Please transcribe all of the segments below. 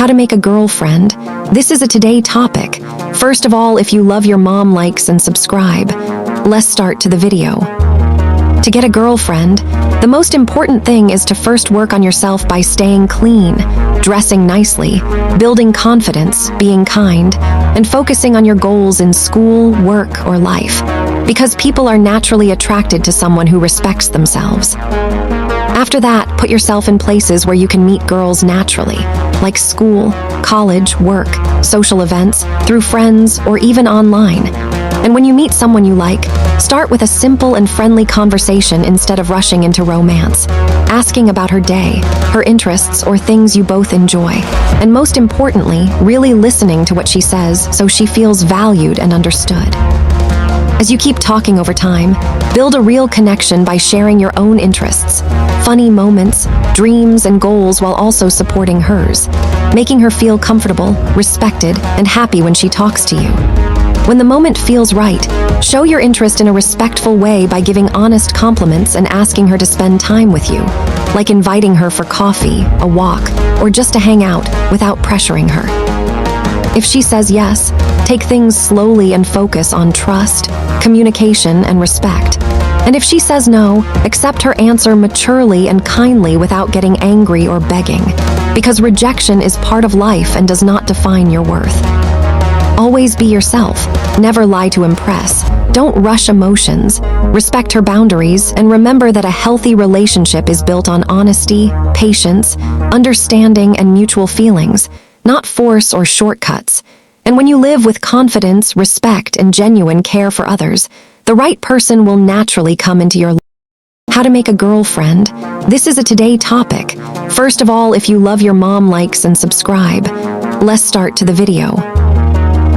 How to make a girlfriend. This is a today topic. First of all, if you love your mom, likes and subscribe. Let's start to the video. To get a girlfriend, the most important thing is to first work on yourself by staying clean, dressing nicely, building confidence, being kind, and focusing on your goals in school, work, or life. Because people are naturally attracted to someone who respects themselves. After that, put yourself in places where you can meet girls naturally, like school, college, work, social events, through friends, or even online. And when you meet someone you like, start with a simple and friendly conversation instead of rushing into romance, asking about her day, her interests, or things you both enjoy. And most importantly, really listening to what she says so she feels valued and understood. As you keep talking over time, build a real connection by sharing your own interests, funny moments, dreams, and goals while also supporting hers, making her feel comfortable, respected, and happy when she talks to you. When the moment feels right, show your interest in a respectful way by giving honest compliments and asking her to spend time with you, like inviting her for coffee, a walk, or just to hang out without pressuring her. If she says yes, take things slowly and focus on trust, communication, and respect. And if she says no, accept her answer maturely and kindly without getting angry or begging, because rejection is part of life and does not define your worth. Always be yourself, never lie to impress, don't rush emotions, respect her boundaries, and remember that a healthy relationship is built on honesty, patience, understanding, and mutual feelings, not force or shortcuts. And when you live with confidence, respect, and genuine care for others, the right person will naturally come into your life. How to make a girlfriend. This is a today topic. First of all, if you love your mom, likes and subscribe. Let's start to the video.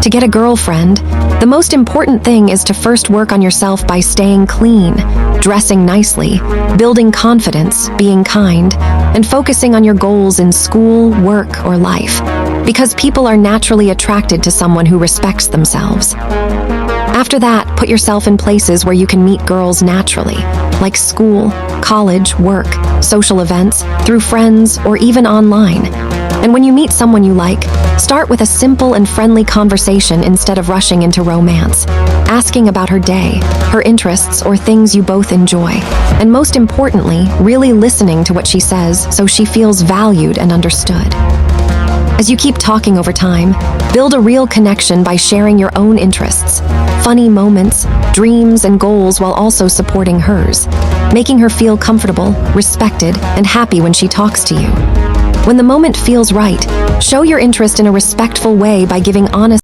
To get a girlfriend, the most important thing is to first work on yourself by staying clean, dressing nicely, building confidence, being kind, and focusing on your goals in school, work, or life. Because people are naturally attracted to someone who respects themselves. After that, put yourself in places where you can meet girls naturally, like school, college, work, social events, through friends, or even online. And when you meet someone you like, start with a simple and friendly conversation instead of rushing into romance, asking about her day, her interests, or things you both enjoy. And most importantly, really listening to what she says so she feels valued and understood. As you keep talking over time, build a real connection by sharing your own interests, funny moments, dreams, and goals while also supporting hers, making her feel comfortable, respected, and happy when she talks to you. When the moment feels right, show your interest in a respectful way by giving honest